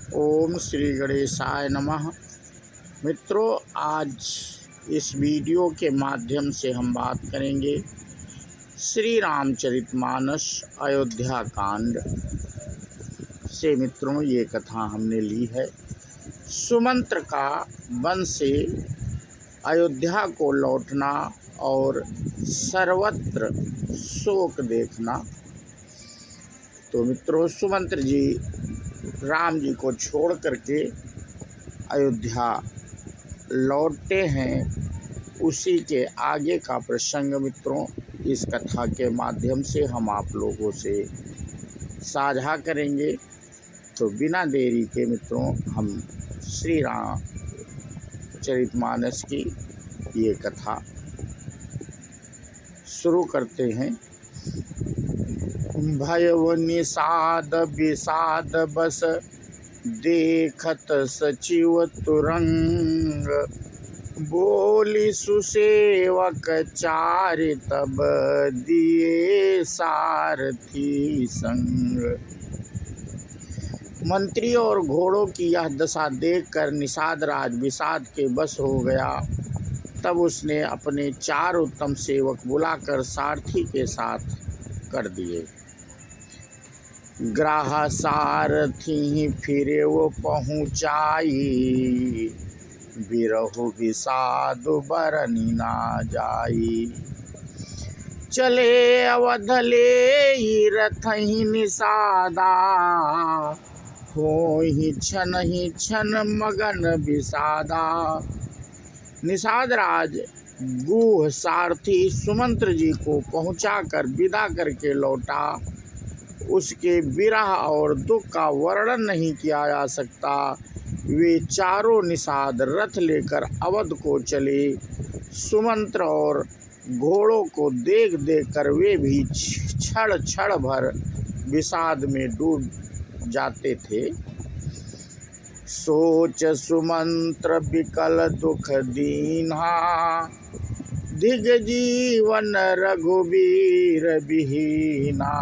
ओम श्री गणेशाय नमः। मित्रों, आज इस वीडियो के माध्यम से हम बात करेंगे श्री रामचरितमानस अयोध्या कांड से। मित्रों, ये कथा हमने ली है। सुमंत्र का वन से अयोध्या को लौटना और सर्वत्र शोक देखना। तो मित्रों, सुमंत्र जी राम जी को छोड़ करके अयोध्या लौटते हैं। उसी के आगे का प्रसंग मित्रों इस कथा के माध्यम से हम आप लोगों से साझा करेंगे। तो बिना देरी के मित्रों, हम श्री राम चरितमानस की ये कथा शुरू करते हैं। भयव निषाद विषाद बस देखत सचिव तुरंग, बोली सुसेवक चारि तब दिए सारथी संग। मंत्री और घोड़ों की यह दशा देखकर निषाद राज विषाद के बस हो गया। तब उसने अपने 4 उत्तम सेवक बुलाकर सारथी के साथ कर दिए। ग्राह सारथी फिरे वो पहुँचाई, बिरहु विषाद बरनी ना जाई। चले अवध ले रथहि निषादा, होहि क्षण मगन विषादा। निषाद राज गुह सारथी सुमंत्र जी को पहुंचाकर विदा करके लौटा। उसके विरह और दुख का वर्णन नहीं किया जा सकता। वे चारों निषाद रथ लेकर अवध को चले। सुमंत्र और घोड़ों को देख देख कर वे भी क्षण भर विषाद में डूब जाते थे। सोच सुमंत्र विकल दुख दीन्हा, दिग जीवन रघुवीर विहीना।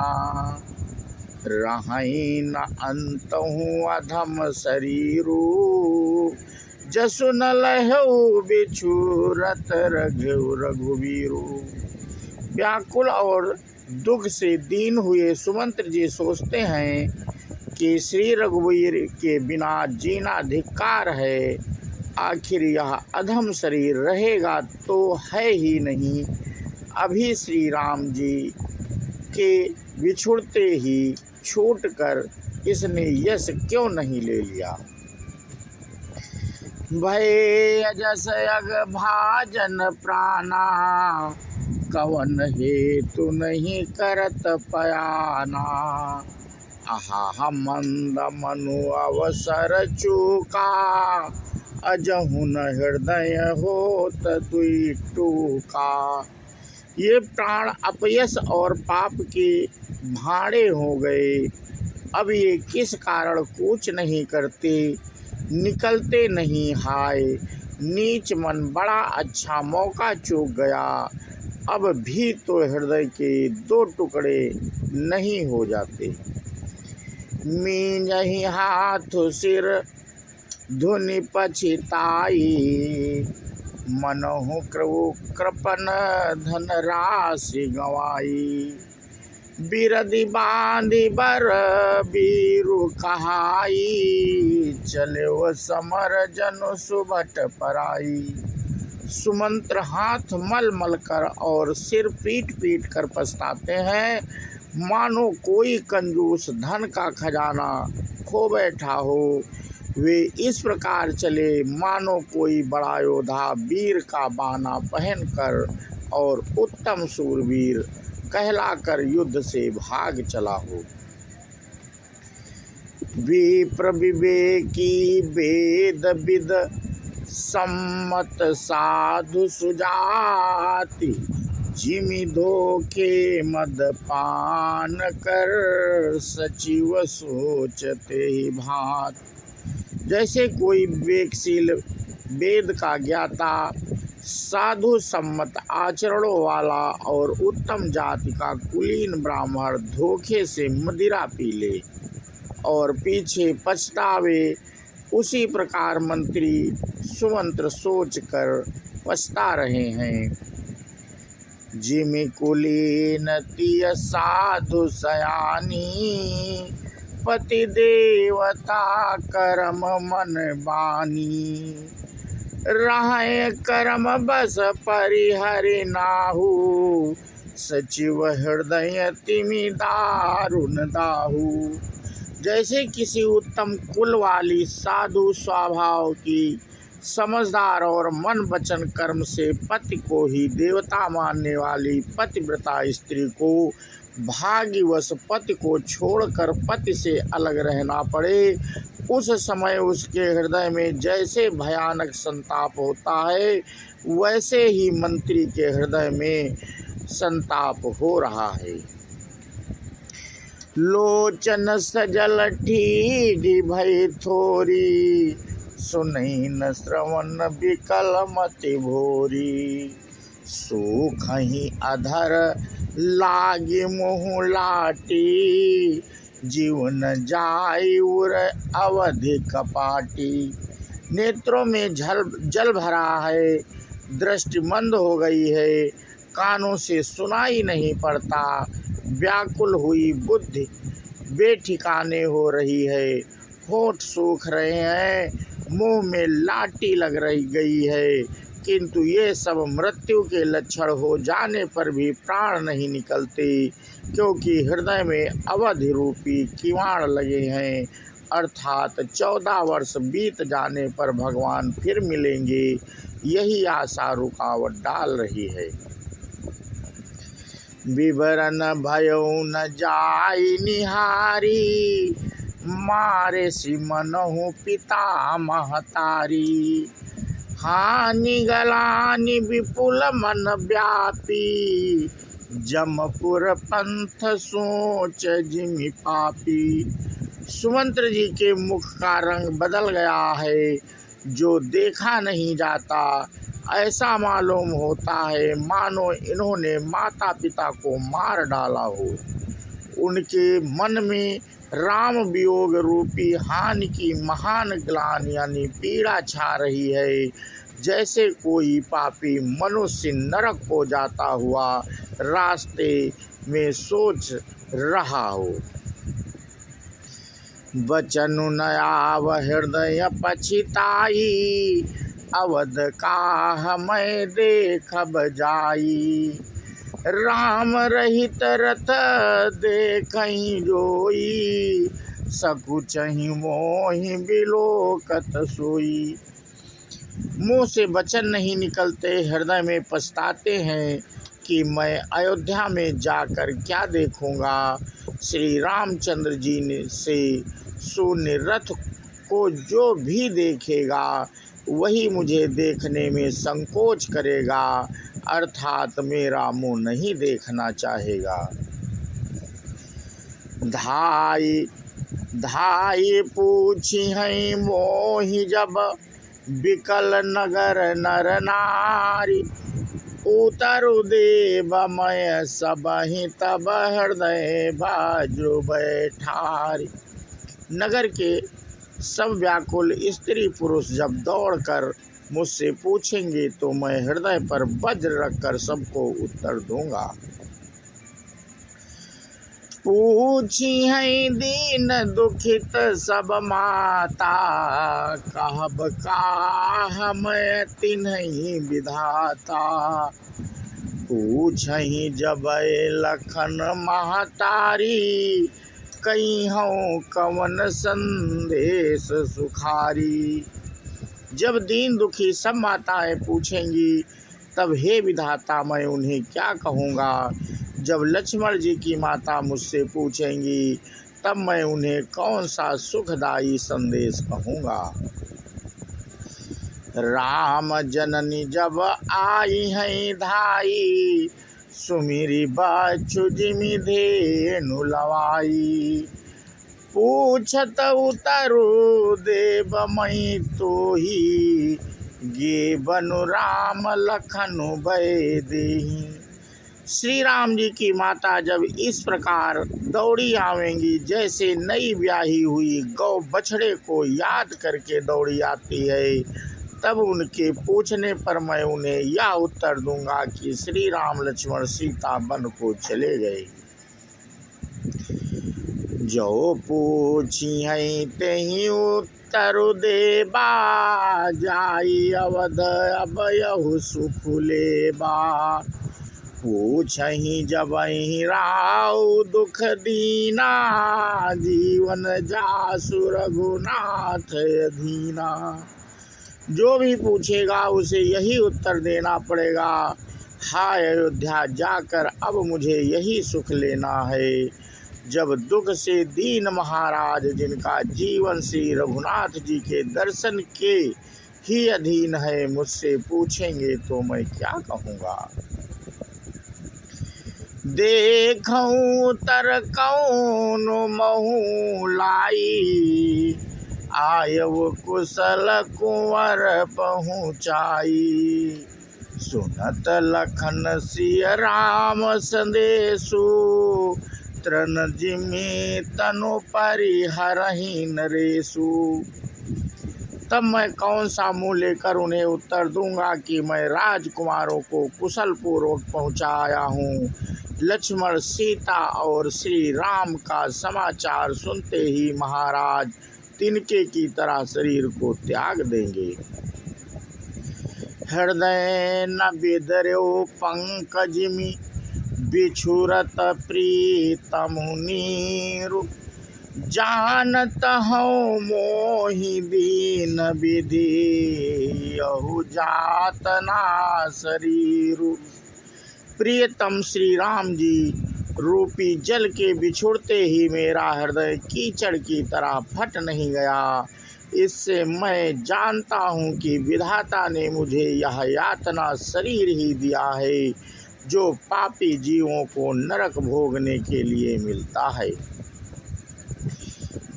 रहि न अंतहु अधम शरीरु, जसु न लहु बिछुरत रघुवीरु। व्याकुल और दुख से दीन हुए सुमंत्र जी सोचते हैं कि श्री रघुवीर के बिना जीना धिक्कार है। आखिर यह अधम शरीर रहेगा तो है ही नहीं। अभी श्री राम जी के बिछुड़ते ही छूटकर इसने यश क्यों नहीं ले लिया। भय अजस अग भाजन प्राणा, कवन हेतु नहीं करत पयाना। आहा मंद मनु अवसर चूका, अजहु न हृदय होत दुई टूका। ये प्राण अपयश और पाप के भाड़े हो गए। अब ये किस कारण कूच नहीं करते, निकलते नहीं हाय। नीच मन बड़ा अच्छा मौका चूक गया। अब भी तो हृदय के 2 टुकड़े नहीं हो जाते। मींजहि हाथ सिर धुनि पछिताई, मनहु कृपन धन राशि गवाई। बिरदि बांधि बर बीरु कहाई, चले वो समर जनु सुबट पराई। सुमंत्र हाथ मल मल कर और सिर पीट पीट कर पछताते हैं, मानो कोई कंजूस धन का खजाना खो बैठा हो। वे इस प्रकार चले मानो कोई बड़ा योद्धा वीर का बाना पहनकर और उत्तम सूरवीर कहलाकर युद्ध से भाग चला हो। विप्र विवेकी वेद विद सम्मत साधु सुजाति, जिमि धोखे मद पान कर सचिव सोचते ही भात। जैसे कोई विवेकशील वेद का ज्ञाता, साधु सम्मत आचरणों वाला और उत्तम जाति का कुलीन ब्राह्मण धोखे से मदिरा पी ले। और पीछे पछतावे, उसी प्रकार मंत्री सुमंत्र सोच कर पछता रहे हैं। जिमि कुलीन तिय साधु सयानी, पति देवता करम मन बानी। राय करम बस परिहरि नाहु, सचिव हृदय तिमि दारुण दाहु। जैसे किसी उत्तम कुल वाली साधु स्वभाव की समझदार और मन वचन कर्म से पति को ही देवता मानने वाली पतिव्रता स्त्री को भाग्यवश पति को छोड़कर पति से अलग रहना पड़े, उस समय उसके हृदय में जैसे भयानक संताप होता है, वैसे ही मंत्री के हृदय में संताप हो रहा है। लोचन सजल ठीढ़ी भई थोरी, सुनहि न श्रवण विकल मति भोरी। सूखहि अधर लागे मुँह लाटी, जीवन जाय उर अवधि कपाटी। नेत्रों में जल भरा है, दृष्टि मंद हो गई है, कानों से सुनाई नहीं पड़ता, व्याकुल हुई बुद्धि बेठिकाने हो रही है, होठ सूख रहे हैं, मुंह में लाठी लग रही गई है, किंतु ये सब मृत्यु के लक्षण हो जाने पर भी प्राण नहीं निकलते, क्योंकि हृदय में अवधि रूपी किवाड़ लगे हैं, अर्थात 14 वर्ष बीत जाने पर भगवान फिर मिलेंगे, यही आशा रुकावट डाल रही है। विवरण भयो न जाई निहारी, मारे सी मनहु पिता महतारी। हानि गलानि विपुल मन व्यापी, जमपुर पंथ सोच जिमि पापी। सुमंत्र जी के मुख का रंग बदल गया है, जो देखा नहीं जाता, ऐसा मालूम होता है मानो इन्होंने माता पिता को मार डाला हो। उनके मन में राम वियोग रूपी हानि की महान ग्लानि यानी पीड़ा छा रही है, जैसे कोई पापी मनुष्य नरक को जाता हुआ रास्ते में सोच रहा हो। बचनु नयाव हृदय पछिताई, अवध काह मैं देखब जाई। राम रहित रथ देखहि जोई, सकुचहि मोहि बिलोकत सोई। मुँह से वचन नहीं निकलते, हृदय में पछताते हैं कि मैं अयोध्या में जाकर क्या देखूंगा। श्री रामचंद्र जी से शून्य रथ को जो भी देखेगा वही मुझे देखने में संकोच करेगा, अर्थात मेरा मुँह नहीं देखना चाहेगा। धाई धाई पूछी हैं मोहि जब, बिकल नगर नर नारी। उतरु देव मय सबहि तब हृदय बाजु बैठारी। नगर के सब व्याकुल स्त्री पुरुष जब दौड़कर मुझसे पूछेंगे तो मैं हृदय पर वज्र रखकर सबको उत्तर दूंगा। पूछी है दीन दुखित सब माता, कहब काह मैं तिन्हि विधाता। पूछहि जब लखन महतारी, कहिहूँ कवन संदेश सुखारी। जब दीन दुखी सब माताएं पूछेंगी तब हे विधाता मैं उन्हें क्या कहूँगा। जब लक्ष्मण जी की माता मुझसे पूछेंगी तब मैं उन्हें कौन सा सुखदायी संदेश कहूँगा। राम जननी जब आई हैं धाई, सुमिरी बच्चु जिमि धेनु लवाई। पूछत उतरु देव मई तोही, गे बनु राम लखनु भय देहि। श्री राम जी की माता जब इस प्रकार दौड़ी आवेंगी, जैसे नई ब्याही हुई गौ बछड़े को याद करके दौड़ी आती है, तब उनके पूछने पर मैं उन्हें यह उत्तर दूंगा कि श्री राम लक्ष्मण सीता वन को चले गए। जो पूछी है तेहि उत्तर देबा, जाई अवध अब यहु सुख लेबा। पूछहि जबहि राउ दुख दीना, जीवन जासु रघुनाथ अधीना। जो भी पूछेगा उसे यही उत्तर देना पड़ेगा, हाय अयोध्या जाकर अब मुझे यही सुख लेना है। जब दुख से दीन महाराज जिनका जीवन श्री रघुनाथ जी के दर्शन के ही अधीन है मुझसे पूछेंगे तो मैं क्या कहूँगा। देखऊँ तर कौन महु लाई, आयव कुशल कुंवर पहुँचाई। सुनत लखन सिय राम संदेशु, तृण जिमि तनु परिहरहि नरेशु। तब मैं कौन सा मुँह लेकर उन्हें उत्तर दूंगा कि मैं राजकुमारों को कुशल पूर्वक पहुँचाया हूँ। लक्ष्मण सीता और श्री राम का समाचार सुनते ही महाराज तिनके की तरह शरीर को त्याग देंगे। हृदय न बिदर्यो पंकजिमि, बिछुरत प्रीतम नीरु। जानत हूँ मोहि दीन विधि, यहु जात ना शरीरु। प्रियतम श्री राम जी रूपी जल के बिछुड़ते ही मेरा हृदय कीचड़ की तरह फट नहीं गया। इससे मैं जानता हूँ कि विधाता ने मुझे यह यातना शरीर ही दिया है, जो पापी जीवों को नरक भोगने के लिए मिलता है।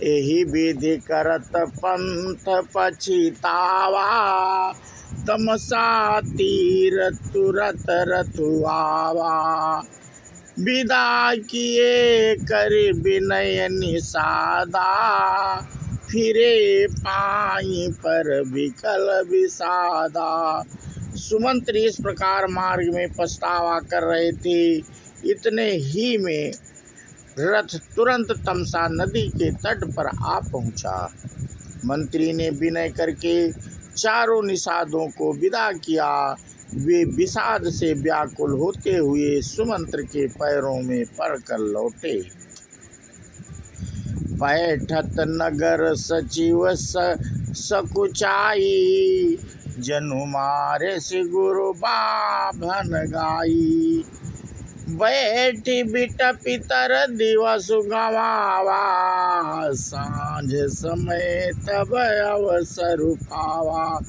एहि विधि करत पंथ पछितावा, तमसा तीर तुरत रथुआवा। विदा किए कर विनय निषादा, फिरे पाई पर विकल विषादा। सुमंत्री इस प्रकार मार्ग में पछतावा कर रहे थे, इतने ही में रथ तुरंत तमसा नदी के तट पर आ पहुंचा। मंत्री ने विनय करके चारों निषादों को विदा किया। वे विषाद से व्याकुल होते हुए सुमंत्र के पैरों में पड़कर लौटे। बैठत नगर सचिव सकुचाई, जनु मारे से गुरु बाभन गाई। बैठी बिटपि तर दिवस गवावा, सांझ समय तब अवसर पावा।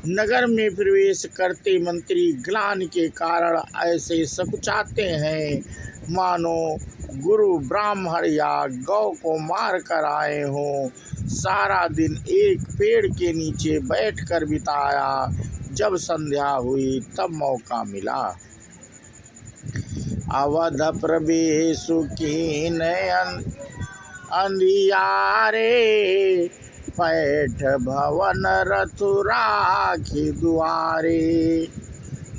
नगर में प्रवेश करते मंत्री ग्लानि के कारण ऐसे सकुचाते हैं मानो गुरु ब्राह्मण या गौ को मार कर आए हों। सारा दिन एक पेड़ के नीचे बैठकर बिताया। जब संध्या हुई तब मौका मिला। अवध प्रवेशु कीन अंधियारे, पैठ भवन रथु राखी दुआरे।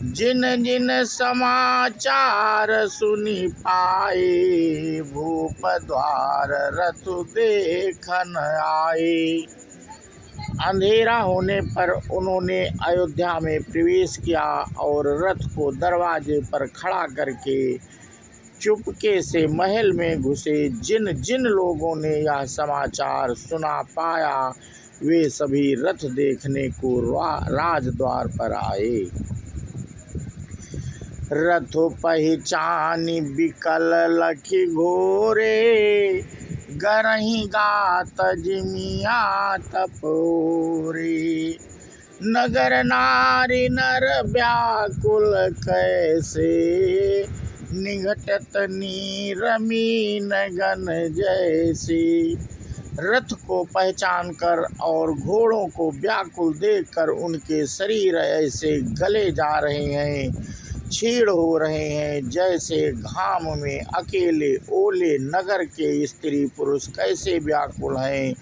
जिन जिन समाचार सुनी पाए, भूप द्वार रथु देखन आए। अंधेरा होने पर उन्होंने अयोध्या में प्रवेश किया और रथ को दरवाजे पर खड़ा करके चुपके से महल में घुसे। जिन जिन लोगों ने यह समाचार सुना पाया, वे सभी रथ देखने को राजद्वार पर आए। रथो पहिचानी बिकल लखी घोरे, गरही गात जिमिया तपोरे। नगर नारी नर व्याकुल कैसे, निघटत नीरमीन गन जैसे। रथ को पहचान कर और घोड़ों को व्याकुल देखकर उनके शरीर ऐसे गले जा रहे हैं छीड़ हो रहे हैं। जैसे घाम में अकेले ओले नगर के स्त्री पुरुष कैसे व्याकुल हैं,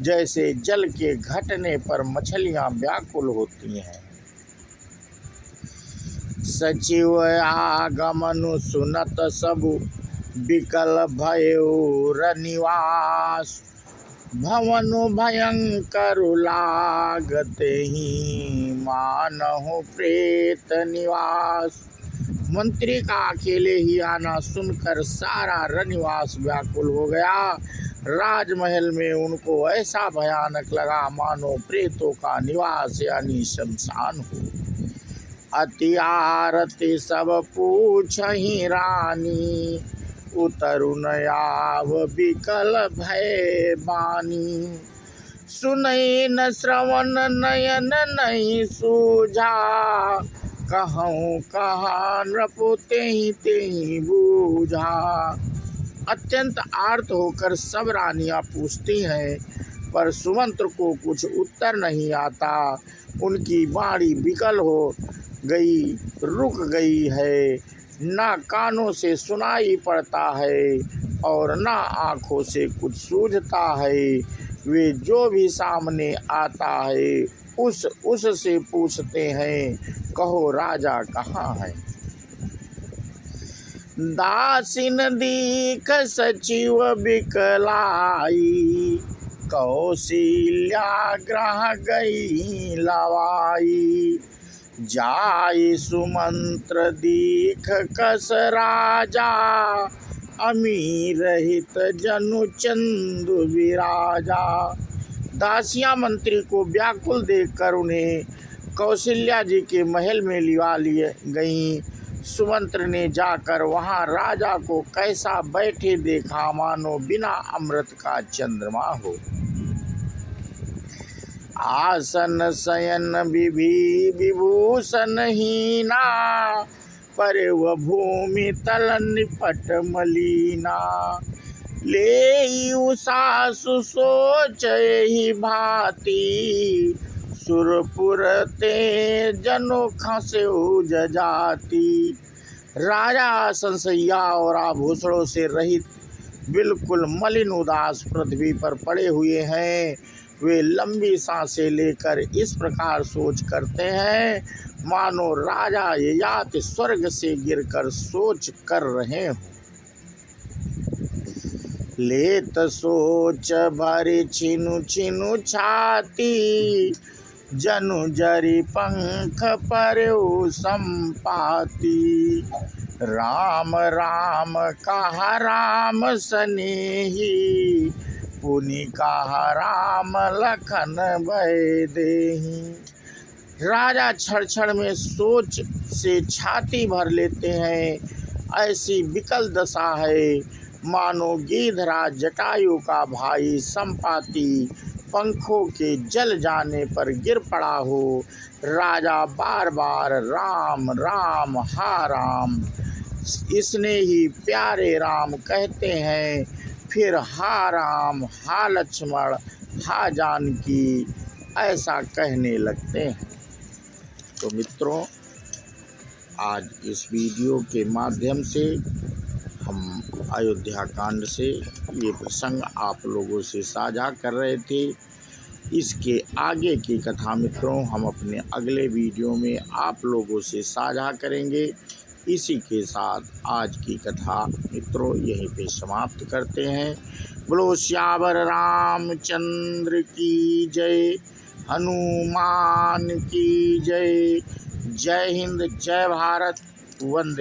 जैसे जल के घटने पर मछलियां व्याकुल होती हैं। सचिव आगमनु सुनत सबु विकल भयो रनिवास, भवनु भयंकर लागत ही मानहु प्रेत निवास। मंत्री का अकेले ही आना सुनकर सारा रनिवास व्याकुल हो गया। राजमहल में उनको ऐसा भयानक लगा मानो प्रेतों का निवास यानी शमशान हो। अति आरती सब पूछहि रानी, उतरु न आव विकल भय बानी। सुनई न श्रवण नयन नहीं सूझा, कहूँ कहा नृपु तेहि तेहि बूझा। अत्यंत आर्त होकर सब रानियां पूछती हैं, पर सुमंत्र को कुछ उत्तर नहीं आता। उनकी वाणी विकल हो गई, रुक गई है, ना कानों से सुनाई पड़ता है और ना आँखों से कुछ सूझता है। वे जो भी सामने आता है उस से पूछते हैं, कहो राजा कहाँ है। दासिन दीख सचिव बिकलाई, कौशल्या ग्रह गई लवाई। जाई सुमंत्र दीख कस राजा, अमीर रहित जनु चंदु विराजा। दासियां मंत्री को व्याकुल देखकर उन्हें कौशल्या जी के महल में लिवा लिए गईं। सुमंत्र ने जाकर वहां राजा को कैसा बैठे देखा, मानो बिना अमृत का चंद्रमा हो। आसन शयन विधि विभूषण हीना, पर वह भूमि तल निपट मलीना। ले सासु सोच ही भांति, सुरपुर ते जनो खसे जाती। राजा संसैया और आभूषणों से रहित बिल्कुल मलिन उदास पृथ्वी पर पड़े हुए हैं। वे लंबी सांसें लेकर इस प्रकार सोच करते हैं, मानो राजा ययाति स्वर्ग से गिरकर सोच कर रहे हों। लेत सोच भरी छिनु छिनु छाती, जनु जरी पंख परउ संपाती। राम राम कहा राम सनेही, पुनि कहा राम लखन भय देहि। राजा क्षण क्षण में सोच से छाती भर लेते हैं। ऐसी विकल दशा है, मानो गिद्धराज जटायु का भाई संपाति पंखों के जल जाने पर गिर पड़ा हो। राजा बार बार राम राम हा राम, इसने ही प्यारे राम कहते हैं, फिर हा राम हा लक्ष्मण हा जानकी ऐसा कहने लगते हैं। तो मित्रों, आज इस वीडियो के माध्यम से हम अयोध्या कांड से ये प्रसंग आप लोगों से साझा कर रहे थे। इसके आगे की कथा मित्रों हम अपने अगले वीडियो में आप लोगों से साझा करेंगे। इसी के साथ आज की कथा मित्रों यहीं पे समाप्त करते हैं। बोलो श्यावर रामचंद्र की जय, हनुमान की जय। जय हिंद, जय भारत, वंदे।